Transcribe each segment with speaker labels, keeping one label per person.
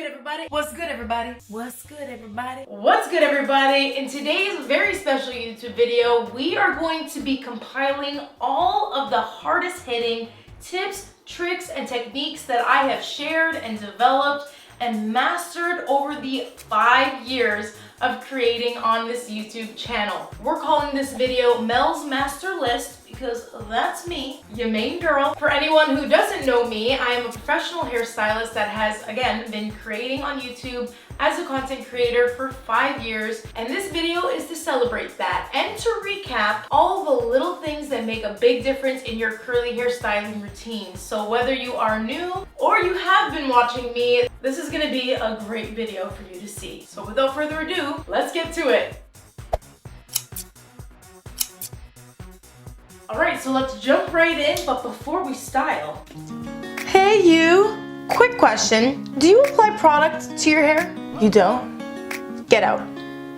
Speaker 1: good, everybody? What's good, everybody? What's good, everybody? What's good, everybody? In today's very special YouTube video, we are going to be compiling all of the hardest hitting tips, tricks, and techniques that I have shared and developed and mastered over the 5 years of creating on this YouTube channel. We're calling this video Mell's Master List because that's me, your main girl. For anyone who doesn't know me, I am a professional hairstylist that has, again, been creating on YouTube as a content creator for 5 years. And this video is to celebrate that and to recap all the little things that make a big difference in your curly hair styling routine. So whether you are new or you have been watching me, this is gonna be a great video for you to see. So without further ado, let's get to it. All right, so let's jump right in, but before we style. Hey you, quick question. Do you apply product to your hair? You don't? Get out.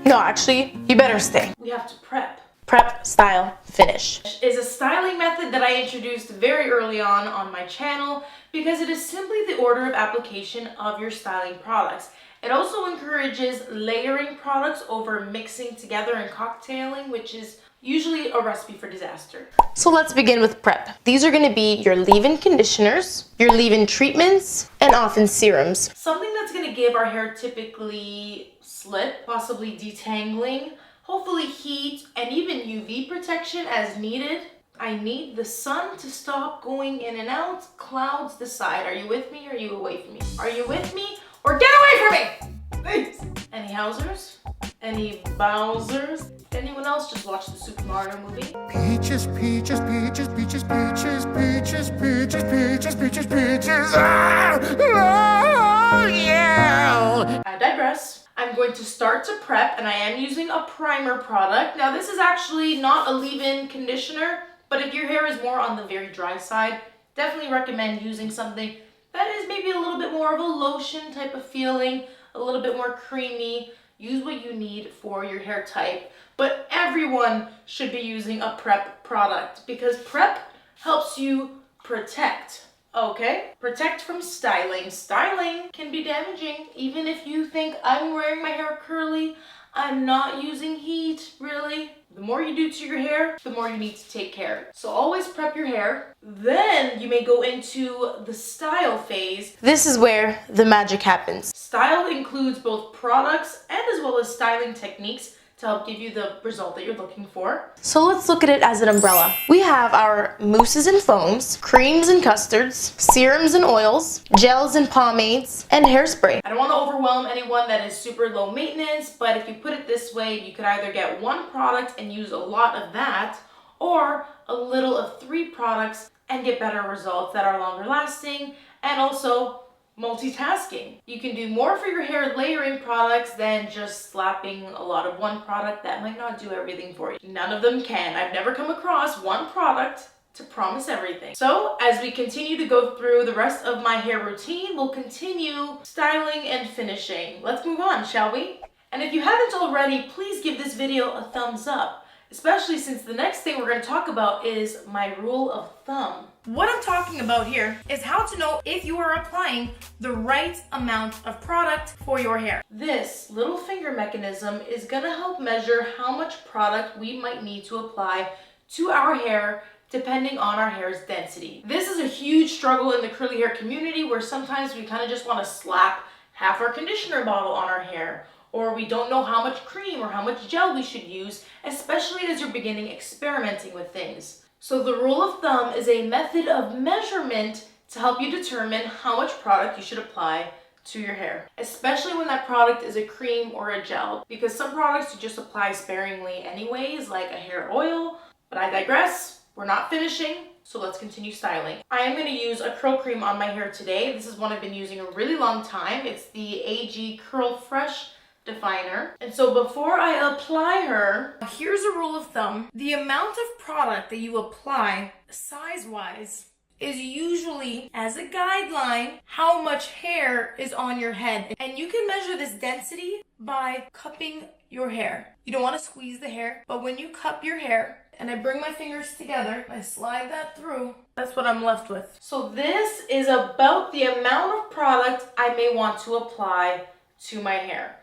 Speaker 1: No, actually, you better stay. We have to prep. Prep, style, finish is a styling method that I introduced very early on my channel because it is simply the order of application of your styling products. It also encourages layering products over mixing together and cocktailing, which is usually a recipe for disaster. So let's begin with prep. These are going to be your leave-in conditioners, your leave-in treatments, and often serums. Something that's going to give our hair typically slip, possibly detangling, hopefully heat, and even UV protection as needed. I need the sun to stop going in and out. Clouds decide. Are you with me or are you away from me? Are you with me or get away from me? Please. Any Housers? Any Bowsers? Anyone else just watch the Super Mario movie?
Speaker 2: Peaches, peaches, peaches, peaches, peaches, peaches, peaches, peaches, peaches, peaches. Ah! Oh, yeah!
Speaker 1: I digress. I'm going to start to prep, and I am using a primer product. Now, this is actually not a leave-in conditioner, but if your hair is more on the very dry side, definitely recommend using something that is maybe a little bit more of a lotion type of feeling, a little bit more creamy. Use what you need for your hair type. But everyone should be using a prep product because prep helps you protect, okay? Protect from styling. Styling can be damaging. Even if you think I'm wearing my hair curly, I'm not using heat, really. The more you do to your hair, the more you need to take care. So always prep your hair. Then you may go into the style phase. This is where the magic happens. Style includes both products and as well as styling techniques to help give you the result that you're looking for. So let's look at it as an umbrella. We have our mousses and foams, creams and custards, serums and oils, gels and pomades, and hairspray. I don't want to overwhelm anyone that is super low maintenance, but if you put it this way, you could either get one product and use a lot of that, or a little of 3 products and get better results that are longer lasting and also multitasking. You can do more for your hair layering products than just slapping a lot of one product that might not do everything for you. None of them can. I've never come across one product to promise everything. So as we continue to go through the rest of my hair routine, we'll continue styling and finishing. Let's move on, shall we? And if you haven't already, please give this video a thumbs up, especially since the next thing we're going to talk about is my rule of thumb. What I'm talking about here is how to know if you are applying the right amount of product for your hair. This little finger mechanism is going to help measure how much product we might need to apply to our hair depending on our hair's density. This is a huge struggle in the curly hair community where sometimes we kind of just want to slap half our conditioner bottle on our hair, or we don't know how much cream or how much gel we should use, especially as you're beginning experimenting with things. So the rule of thumb is a method of measurement to help you determine how much product you should apply to your hair, especially when that product is a cream or a gel, because some products you just apply sparingly anyways, like a hair oil. But I digress. We're not finishing, so let's continue styling. I am going to use a curl cream on my hair today. This is one I've been using a really long time. It's the AG Curl Fresh Definer. And so before I apply her, here's a rule of thumb. The amount of product that you apply size-wise is usually, as a guideline, how much hair is on your head. And you can measure this density by cupping your hair. You don't want to squeeze the hair, but when you cup your hair, and I bring my fingers together, I slide that through. That's what I'm left with. So this is about the amount of product I may want to apply to my hair.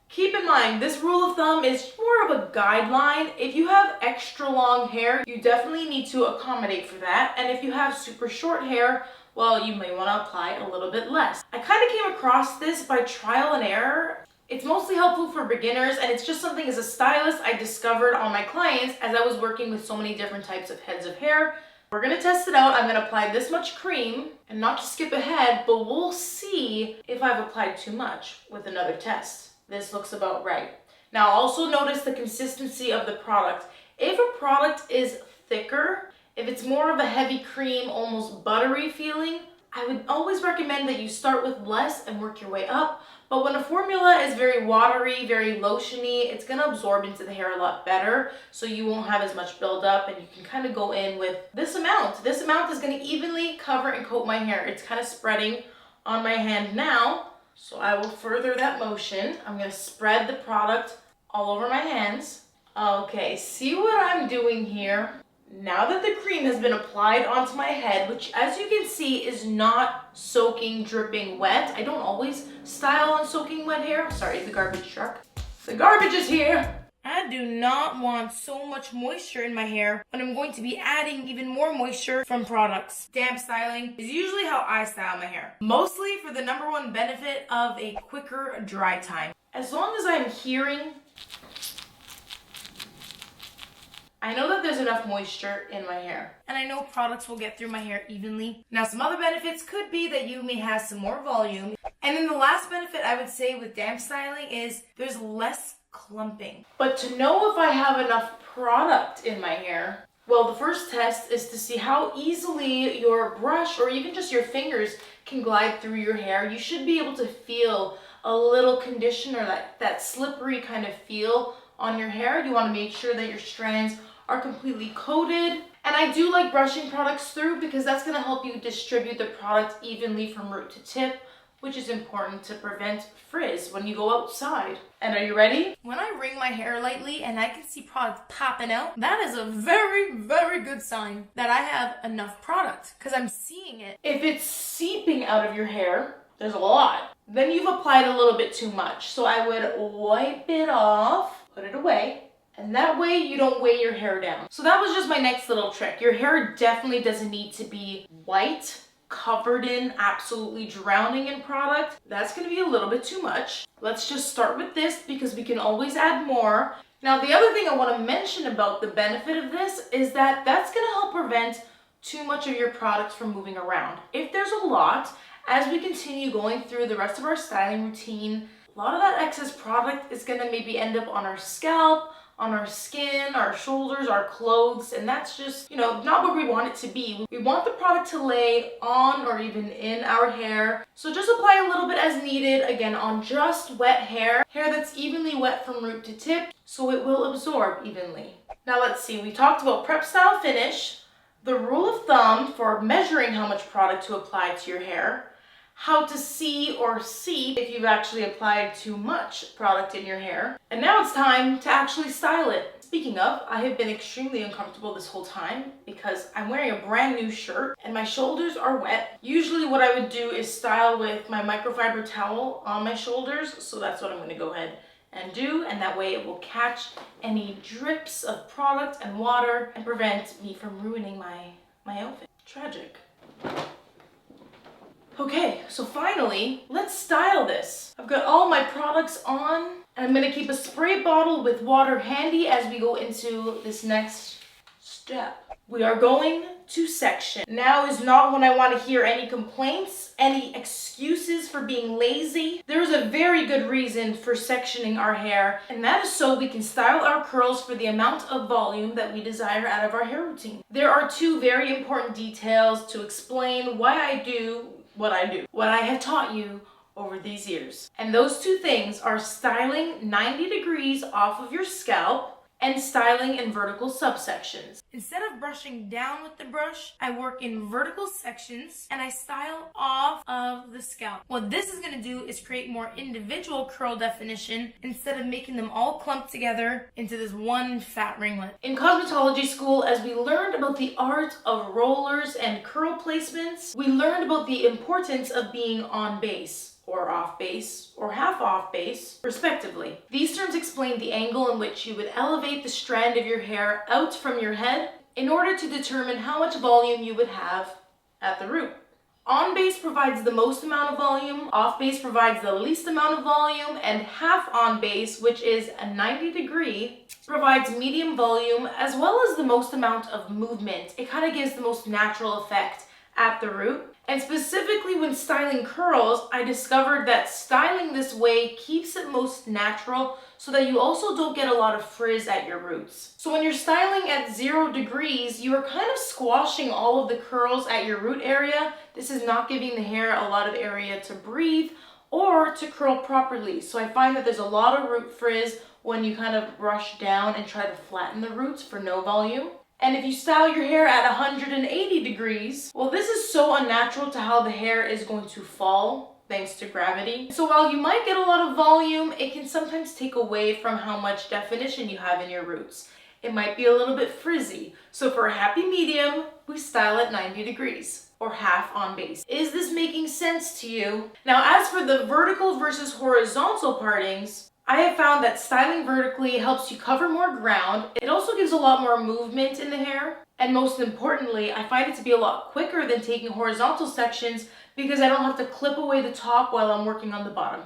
Speaker 1: Keep in mind, this rule of thumb is more of a guideline. If you have extra long hair, you definitely need to accommodate for that. And if you have super short hair, well, you may want to apply a little bit less. I kind of came across this by trial and error. It's mostly helpful for beginners, and it's just something as a stylist I discovered on my clients as I was working with so many different types of heads of hair. We're gonna test it out. I'm gonna apply this much cream, and not to skip ahead, but we'll see if I've applied too much with another test. This looks about right. Now also notice the consistency of the product. If a product is thicker, if it's more of a heavy cream, almost buttery feeling, I would always recommend that you start with less and work your way up. But when a formula is very watery, very lotiony, it's gonna absorb into the hair a lot better, so you won't have as much buildup, and you can kind of go in with this amount. This amount is gonna evenly cover and coat my hair. It's kind of spreading on my hand now, so I will further that motion. I'm gonna spread the product all over my hands. Okay, see what I'm doing here? Now that the cream has been applied onto my head, which as you can see is not soaking, dripping wet. I don't always style on soaking wet hair. Sorry, the garbage truck. The garbage is here. I do not want so much moisture in my hair, but I'm going to be adding even more moisture from products. Damp styling is usually how I style my hair, mostly for the number one benefit of a quicker dry time. As long as I'm hearing, I know that there's enough moisture in my hair, and I know products will get through my hair evenly. Now, some other benefits could be that you may have some more volume. And then the last benefit I would say with damp styling is there's less clumping. But to know if I have enough product in my hair, well, the first test is to see how easily your brush or even just your fingers can glide through your hair. You should be able to feel a little conditioner, that slippery kind of feel on your hair. You want to make sure that your strands are completely coated. And I do like brushing products through because that's going to help you distribute the product evenly from root to tip, which is important to prevent frizz when you go outside. And are you ready? When I wring my hair lightly and I can see product popping out, that is a very, very good sign that I have enough product because I'm seeing it. If it's seeping out of your hair, there's a lot, then you've applied a little bit too much. So I would wipe it off, put it away, and that way you don't weigh your hair down. So that was just my next little trick. Your hair definitely doesn't need to be white, covered in, absolutely drowning in product. That's gonna be a little bit too much. Let's just start with this because we can always add more. Now, the other thing I wanna mention about the benefit of this is that that's gonna help prevent too much of your product from moving around. If there's a lot, as we continue going through the rest of our styling routine, a lot of that excess product is gonna maybe end up on our scalp, on our skin, our shoulders, our clothes, and that's just, not where we want it to be. We want the product to lay on or even in our hair. So just apply a little bit as needed, again, on just wet hair that's evenly wet from root to tip, so it will absorb evenly. Now let's see, we talked about prep, style, finish, the rule of thumb for measuring how much product to apply to your hair, how to see or seep if you've actually applied too much product in your hair. And now it's time to actually style it. Speaking of, I have been extremely uncomfortable this whole time because I'm wearing a brand new shirt and my shoulders are wet. Usually what I would do is style with my microfiber towel on my shoulders, so that's what I'm gonna go ahead and do, and that way it will catch any drips of product and water and prevent me from ruining my outfit. Tragic. Okay, so finally, let's style this. I've got all my products on, and I'm gonna keep a spray bottle with water handy as we go into this next step. We are going to section. Now is not when I want to hear any complaints, any excuses for being lazy. There's a very good reason for sectioning our hair, and that is so we can style our curls for the amount of volume that we desire out of our hair routine. There are two very important details to explain why I do, what I have taught you over these years. And those two things are styling 90 degrees off of your scalp and styling in vertical subsections. Instead of brushing down with the brush, I work in vertical sections and I style off of the scalp. What this is going to do is create more individual curl definition instead of making them all clumped together into this one fat ringlet. In cosmetology school, as we learned about the art of rollers and curl placements, we learned about the importance of being on base, or off base, or half off base, respectively. These terms explain the angle in which you would elevate the strand of your hair out from your head in order to determine how much volume you would have at the root. On base provides the most amount of volume, off base provides the least amount of volume, and half on base, which is a 90-degree, provides medium volume as well as the most amount of movement. It kind of gives the most natural effect at the root. And specifically when styling curls, I discovered that styling this way keeps it most natural so that you also don't get a lot of frizz at your roots. So when you're styling at 0 degrees, you are kind of squashing all of the curls at your root area. This is not giving the hair a lot of area to breathe or to curl properly. So I find that there's a lot of root frizz when you kind of brush down and try to flatten the roots for no volume. And if you style your hair at 180 degrees, well, this is so unnatural to how the hair is going to fall thanks to gravity. So while you might get a lot of volume, it can sometimes take away from how much definition you have in your roots. It might be a little bit frizzy. So for a happy medium, we style at 90 degrees or half on base. Is this making sense to you? Now, as for the vertical versus horizontal partings, I have found that styling vertically helps you cover more ground. It also gives a lot more movement in the hair. And most importantly, I find it to be a lot quicker than taking horizontal sections because I don't have to clip away the top while I'm working on the bottom.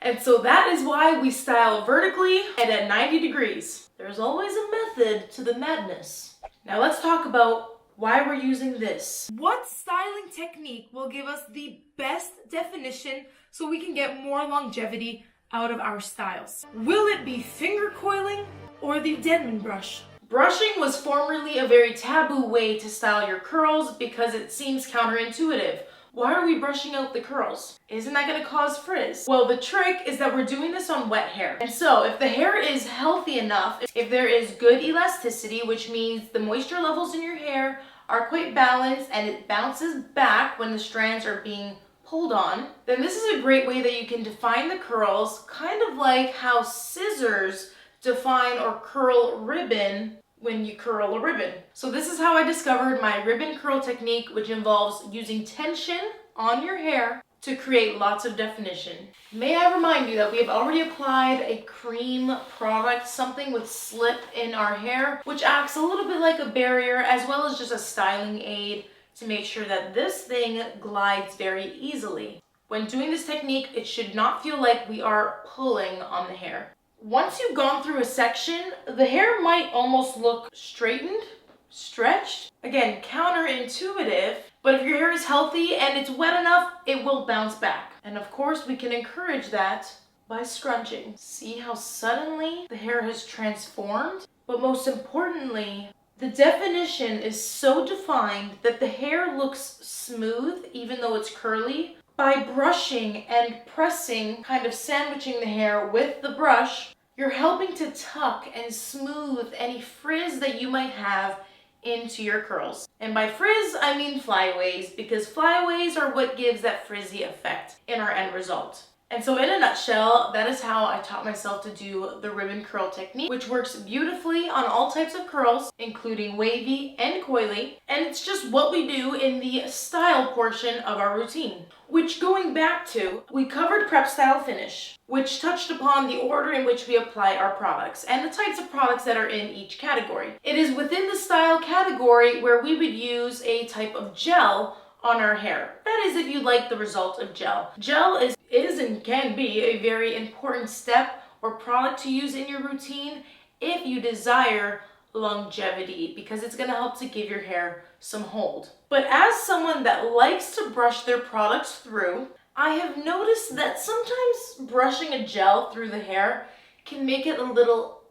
Speaker 1: And so that is why we style vertically and at 90 degrees. There's always a method to the madness. Now let's talk about why we're using this. What styling technique will give us the best definition so we can get more longevity out of our styles? Will it be finger coiling or the Denman brush? Brushing was formerly a very taboo way to style your curls because it seems counterintuitive. Why are we brushing out the curls? Isn't that going to cause frizz? Well, the trick is that we're doing this on wet hair. And so if the hair is healthy enough, if there is good elasticity, which means the moisture levels in your hair are quite balanced and it bounces back when the strands are being pulled on, then this is a great way that you can define the curls, kind of like how scissors define or curl ribbon when you curl a ribbon. So this is how I discovered my ribbon curl technique, which involves using tension on your hair to create lots of definition. May I remind you that we have already applied a cream product, something with slip in our hair, which acts a little bit like a barrier as well as just a styling aid to make sure that this thing glides very easily. When doing this technique, it should not feel like we are pulling on the hair. Once you've gone through a section, the hair might almost look straightened, stretched. Again, counterintuitive, but if your hair is healthy and it's wet enough, it will bounce back. And of course, we can encourage that by scrunching. See how suddenly the hair has transformed? But most importantly, the definition is so defined that the hair looks smooth even though it's curly. By brushing and pressing, kind of sandwiching the hair with the brush, you're helping to tuck and smooth any frizz that you might have into your curls. And by frizz, I mean flyaways, because flyaways are what gives that frizzy effect in our end result. And so in a nutshell, that is how I taught myself to do the ribbon curl technique, which works beautifully on all types of curls, including wavy and coily. And it's just what we do in the style portion of our routine. Which, going back to, we covered prep, style, finish, which touched upon the order in which we apply our products and the types of products that are in each category. It is within the style category where we would use a type of gel on our hair. That is, if you like the result of gel. Gel is and can be a very important step or product to use in your routine if you desire longevity, because it's going to help to give your hair some hold. But as someone that likes to brush their products through, I have noticed that sometimes brushing a gel through the hair can make it a little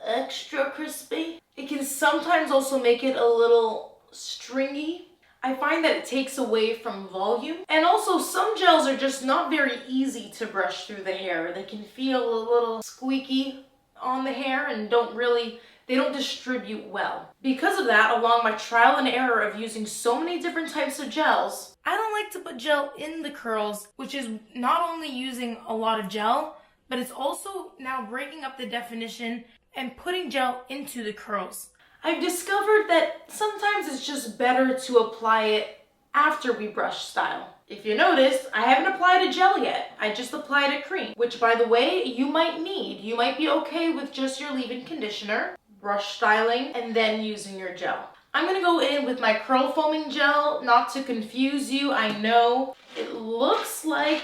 Speaker 1: extra crispy. It can sometimes also make it a little stringy. I find that it takes away from volume. And also some gels are just not very easy to brush through the hair. They can feel a little squeaky on the hair and don't really they don't distribute well. Because of that, along my trial and error of using so many different types of gels, I don't like to put gel in the curls, which is not only using a lot of gel, but it's also now breaking up the definition and putting gel into the curls. I've discovered that sometimes it's just better to apply it after we brush style. If you notice, I haven't applied a gel yet. I just applied a cream, which by the way, you might need. You might be okay with just your leave-in conditioner, brush styling, and then using your gel. I'm gonna go in with my curl foaming gel, not to confuse you. I know it looks like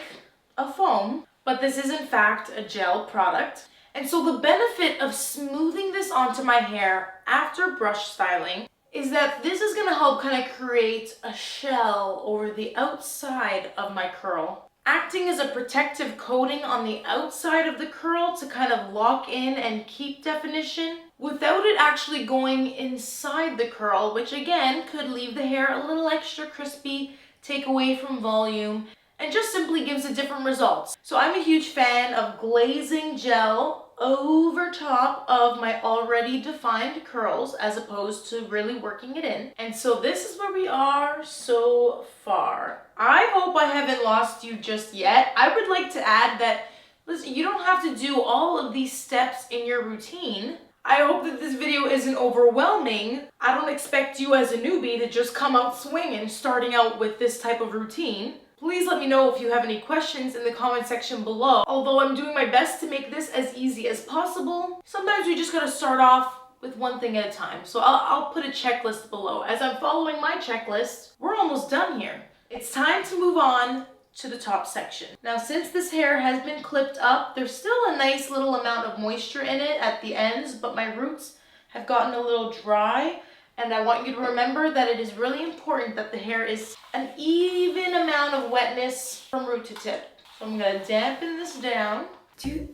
Speaker 1: a foam, but this is in fact a gel product. And so the benefit of smoothing this onto my hair after brush styling is that this is gonna help kind of create a shell over the outside of my curl, acting as a protective coating on the outside of the curl to kind of lock in and keep definition without it actually going inside the curl, which again could leave the hair a little extra crispy, take away from volume, and just simply gives a different result. So I'm a huge fan of glazing gel over top of my already defined curls as opposed to really working it in. And so this is where we are so far. I hope I haven't lost you just yet. I would like to add that, listen, you don't have to do all of these steps in your routine. I hope that this video isn't overwhelming. I don't expect you as a newbie to just come out swinging starting out with this type of routine. Please let me know if you have any questions in the comment section below. Although I'm doing my best to make this as easy as possible, sometimes we just gotta start off with one thing at a time. So I'll put a checklist below. As I'm following my checklist, we're almost done here. It's time to move on to the top section. Now, since this hair has been clipped up, there's still a nice little amount of moisture in it at the ends, but my roots have gotten a little dry. And I want you to remember that it is really important that the hair is an even amount of wetness from root to tip. So I'm gonna dampen this down. Do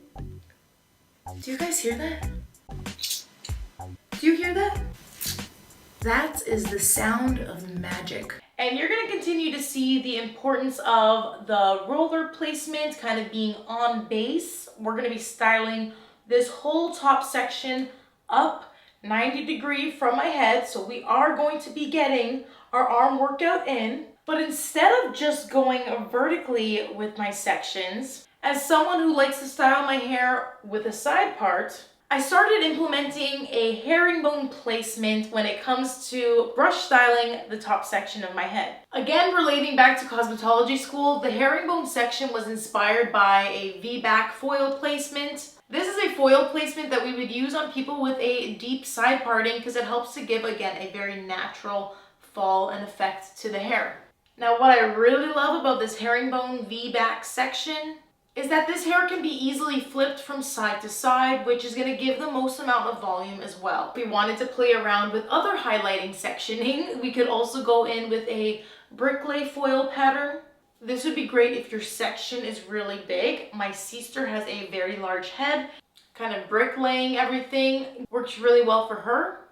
Speaker 1: you guys hear that? Do you hear that? That is the sound of magic. And you're gonna continue to see the importance of the roller placement kind of being on base. We're gonna be styling this whole top section up 90 degrees from my head, so we are going to be getting our arm workout in. But instead of just going vertically with my sections, as someone who likes to style my hair with a side part, I started implementing a herringbone placement when it comes to brush styling the top section of my head. Again, relating back to cosmetology school, the herringbone section was inspired by a V-back foil placement. This is a foil placement that we would use on people with a deep side parting because it helps to give, again, a very natural fall and effect to the hair. Now, what I really love about this herringbone V-back section is that this hair can be easily flipped from side to side, which is going to give the most amount of volume as well. If we wanted to play around with other highlighting sectioning, we could also go in with a bricklay foil pattern. This would be great if your section is really big. My sister has a very large head, kind of bricklaying everything works really well for her.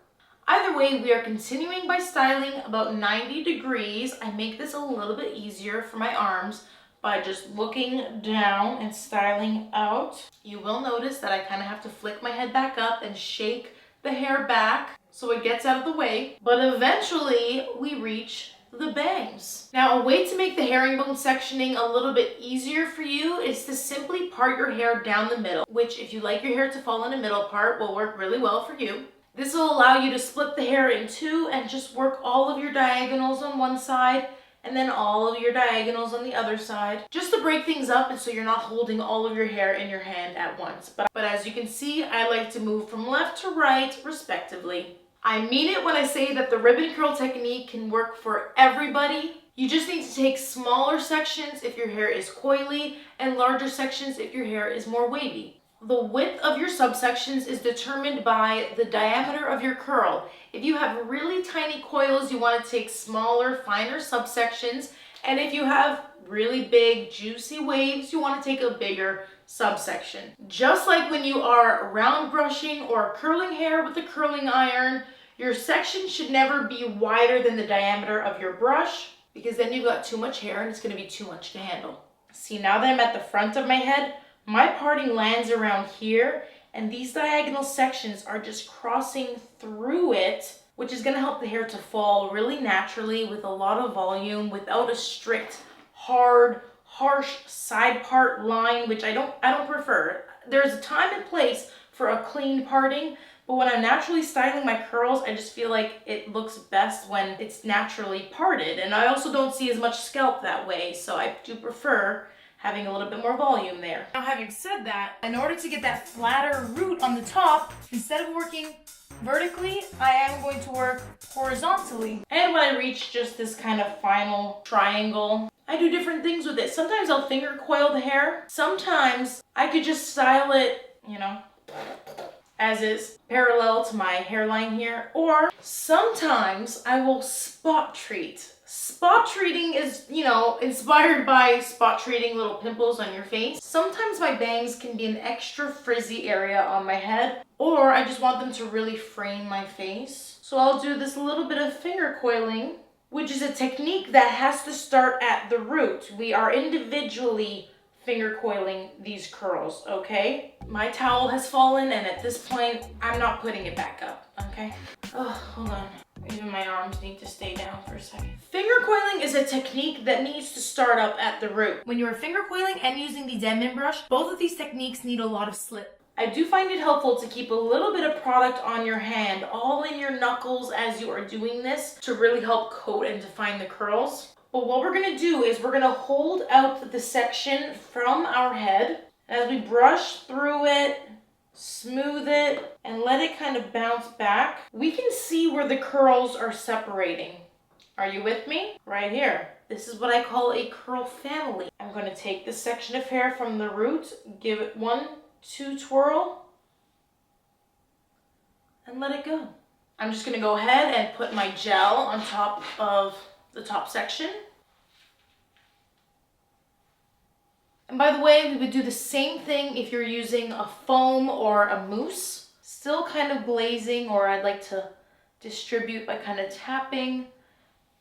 Speaker 1: Either way, we are continuing by styling about 90 degrees. I make this a little bit easier for my arms by just looking down and styling out. You will notice that I kind of have to flick my head back up and shake the hair back so it gets out of the way. But eventually we reach the bangs. Now, a way to make the herringbone sectioning a little bit easier for you is to simply part your hair down the middle, which if you like your hair to fall in a middle part will work really well for you. This will allow you to split the hair in two and just work all of your diagonals on one side and then all of your diagonals on the other side, just to break things up and so you're not holding all of your hair in your hand at once. But as you can see, I like to move from left to right, respectively. I mean it when I say that the ribbon curl technique can work for everybody. You just need to take smaller sections if your hair is coily and larger sections if your hair is more wavy. The width of your subsections is determined by the diameter of your curl. If you have really tiny coils, you want to take smaller, finer subsections. And if you have really big, juicy waves, you want to take a bigger subsection. Just like when you are round brushing or curling hair with a curling iron, your section should never be wider than the diameter of your brush, because then you've got too much hair and it's going to be too much to handle. See, now that I'm at the front of my head, my parting lands around here, and these diagonal sections are just crossing through it, which is going to help the hair to fall really naturally with a lot of volume without a strict, hard, harsh side part line, which I don't prefer. There's a time and place for a clean parting, but when I'm naturally styling my curls, I just feel like it looks best when it's naturally parted. And I also don't see as much scalp that way, so I do prefer having a little bit more volume there. Now, having said that, in order to get that flatter root on the top, instead of working vertically, I am going to work horizontally. And when I reach just this kind of final triangle, I do different things with it. Sometimes I'll finger coil the hair. Sometimes I could just style it, you know, as is, parallel to my hairline here. Or sometimes I will spot treat. Spot treating is, you know, inspired by spot treating little pimples on your face. Sometimes my bangs can be an extra frizzy area on my head, or I just want them to really frame my face. So I'll do this little bit of finger coiling, which is a technique that has to start at the root. We are individually finger coiling these curls, okay? My towel has fallen, and at this point, I'm not putting it back up, okay? Oh, hold on. Even my arms need to stay down for a second. Finger coiling is a technique that needs to start up at the root. When you are finger coiling and using the Denman brush, both of these techniques need a lot of slip. I do find it helpful to keep a little bit of product on your hand, all in your knuckles as you are doing this, to really help coat and define the curls. But what we're gonna do is we're gonna hold out the section from our head. As we brush through it, smooth it, and let it kind of bounce back, we can see where the curls are separating. Are you with me? Right here. This is what I call a curl family. I'm going to take this section of hair from the root, give it 1-2 twirl, and let it go. I'm just going to go ahead and put my gel on top of the top section. And by the way, we would do the same thing if you're using a foam or a mousse. Still kind of glazing, or I'd like to distribute by kind of tapping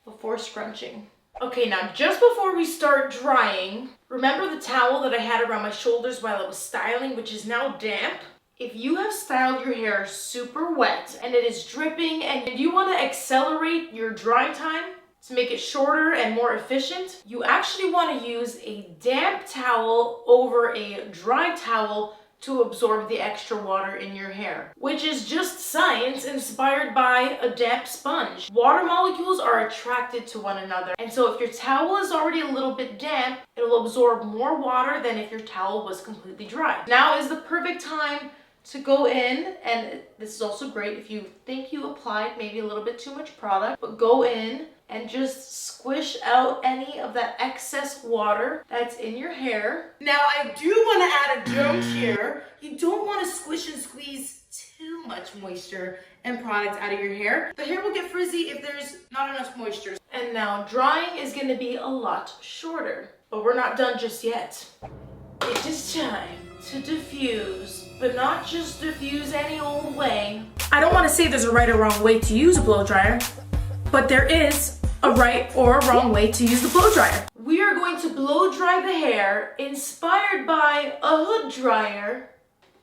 Speaker 1: before scrunching. Okay, now just before we start drying, remember the towel that I had around my shoulders while I was styling, which is now damp? If you have styled your hair super wet and it is dripping and you want to accelerate your dry time, to make it shorter and more efficient, you actually want to use a damp towel over a dry towel to absorb the extra water in your hair, which is just science inspired by a damp sponge. Water molecules are attracted to one another, and so if your towel is already a little bit damp, it'll absorb more water than if your towel was completely dry. Now is the perfect time to go in, and this is also great if you think you applied maybe a little bit too much product, but go in and just squish out any of that excess water that's in your hair. Now I do want to add a joke here. You don't want to squish and squeeze too much moisture and product out of your hair. The hair will get frizzy if there's not enough moisture. And now drying is going to be a lot shorter, but we're not done just yet. It is time to diffuse, but not just diffuse any old way. I don't want to say there's a right or wrong way to use a blow dryer, but there is a right or a wrong way to use the blow dryer. We are going to blow dry the hair inspired by a hood dryer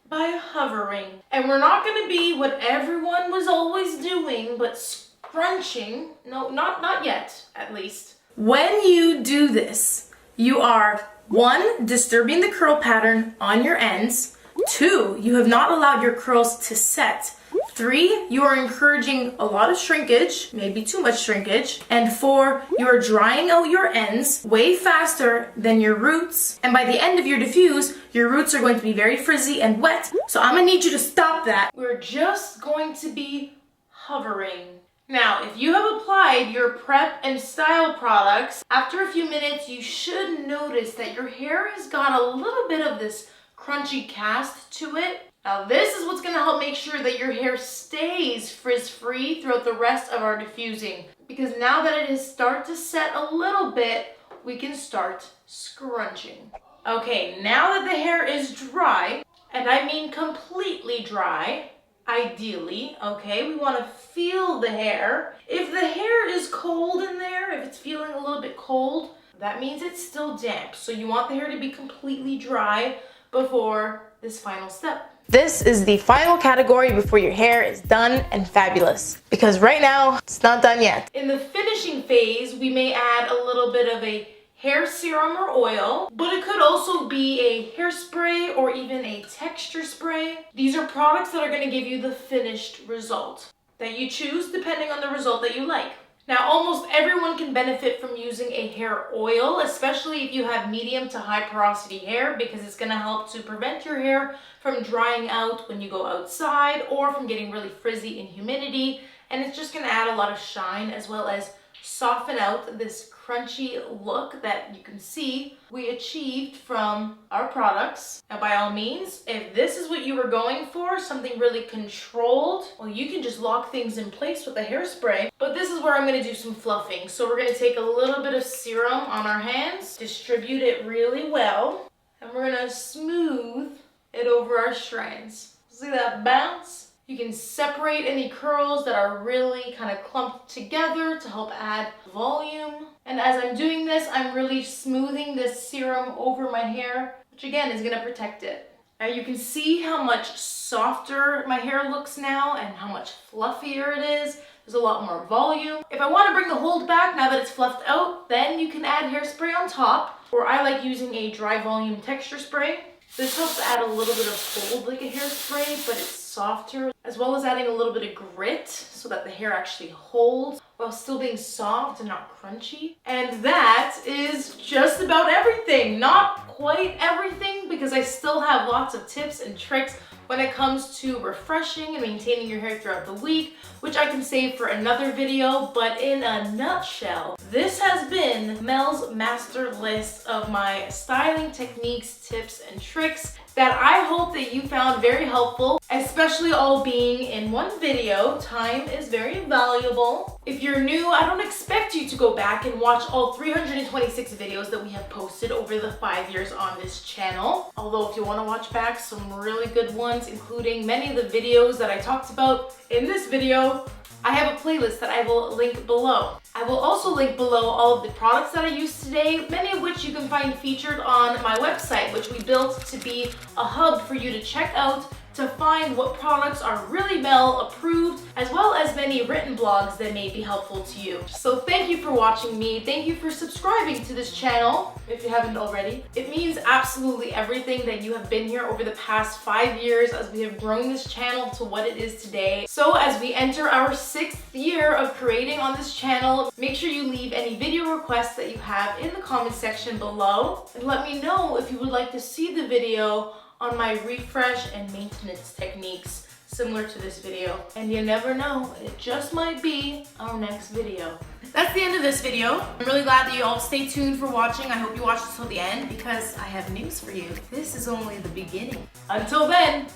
Speaker 1: by hovering. And we're not going to be what everyone was always doing, but scrunching. No, not yet, at least. When you do this, you are 1, disturbing the curl pattern on your ends. 2, you have not allowed your curls to set. 3, you are encouraging a lot of shrinkage, maybe too much shrinkage. And 4, you are drying out your ends way faster than your roots. And by the end of your diffuse, your roots are going to be very frizzy and wet. So I'm gonna need you to stop that. We're just going to be hovering. Now, if you have applied your prep and style products, after a few minutes, you should notice that your hair has got a little bit of this crunchy cast to it. Now this is what's going to help make sure that your hair stays frizz-free throughout the rest of our diffusing. Because now that it has started to set a little bit, we can start scrunching. Okay, now that the hair is dry, and I mean completely dry, ideally, okay, we want to feel the hair. If the hair is cold in there, if it's feeling a little bit cold, that means it's still damp. So you want the hair to be completely dry before this final step. This is the final category before your hair is done and fabulous. Because right now, it's not done yet. In the finishing phase, we may add a little bit of a hair serum or oil, but it could also be a hairspray or even a texture spray. These are products that are going to give you the finished result that you choose depending on the result that you like. Now, almost everyone can benefit from using a hair oil, especially if you have medium to high porosity hair, because it's going to help to prevent your hair from drying out when you go outside or from getting really frizzy in humidity. And it's just going to add a lot of shine as well as soften out this crunchy look that you can see we achieved from our products. Now, by all means, if this is what you were going for, something really controlled, well, you can just lock things in place with a hairspray. But this is where I'm going to do some fluffing. So we're going to take a little bit of serum on our hands, distribute it really well, and we're going to smooth it over our strands. See that bounce? You can separate any curls that are really kind of clumped together to help add volume. And as I'm doing this, I'm really smoothing this serum over my hair, which again is going to protect it. Now you can see how much softer my hair looks now and how much fluffier it is. There's a lot more volume. If I want to bring the hold back now that it's fluffed out, then you can add hairspray on top, or I like using a dry volume texture spray. This helps add a little bit of hold like a hairspray, but it's softer, as well as adding a little bit of grit so that the hair actually holds while still being soft and not crunchy. And that is just about everything. Not quite everything, because I still have lots of tips and tricks when it comes to refreshing and maintaining your hair throughout the week, which I can save for another video. But in a nutshell, this has been Mell's master list of my styling techniques, tips, and tricks that I hope that you found very helpful, especially all being in one video. Time is very valuable. If you're new, I don't expect you to go back and watch all 326 videos that we have posted over the 5 years on this channel. Although if you want to watch back some really good ones, including many of the videos that I talked about in this video, I have a playlist that I will link below. I will also link below all of the products that I used today, many of which you can find featured on my website, which we built to be a hub for you to check out to find what products are really Mell approved, as well as many written blogs that may be helpful to you. So thank you for watching me. Thank you for subscribing to this channel if you haven't already. It means absolutely everything that you have been here over the past 5 years as we have grown this channel to what it is today. So as we enter our 6th year of creating on this channel, make sure you leave any video requests that you have in the comment section below, and let me know if you would like to see the video on my refresh and maintenance techniques similar to this video. And you never know, it just might be our next video. That's the end of this video. I'm really glad that you all stay tuned for watching. I hope you watch until the end, because I have news for you. This is only the beginning. Until then,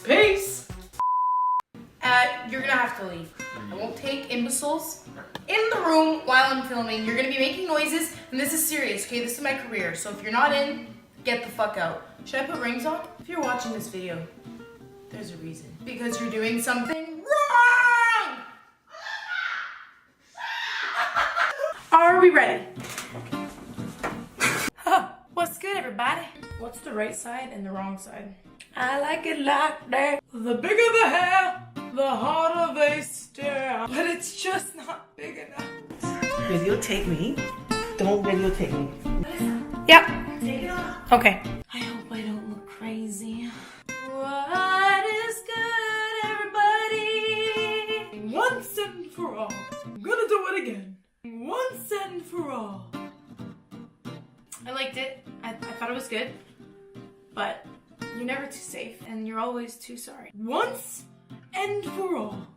Speaker 1: peace! You're gonna have to leave. I won't take imbeciles in the room while I'm filming. You're gonna be making noises, and this is serious, okay? This is my career, so if you're not in, get the fuck out. Should I put rings on? If you're watching this video, there's a reason. Because you're doing something wrong! Are we ready? What's good, everybody? What's the right side and the wrong side? I like it like that. The bigger the hair, the harder they stare. But it's just not big enough.
Speaker 3: Videotape me. Don't videotape me.
Speaker 1: Yep.
Speaker 3: Take it off.
Speaker 1: Okay. I hope I don't look crazy. What is good, everybody? Once and for all. I'm gonna do it again. Once and for all. I liked it. I thought it was good. But you're never too safe, and you're always too sorry. Once and for all.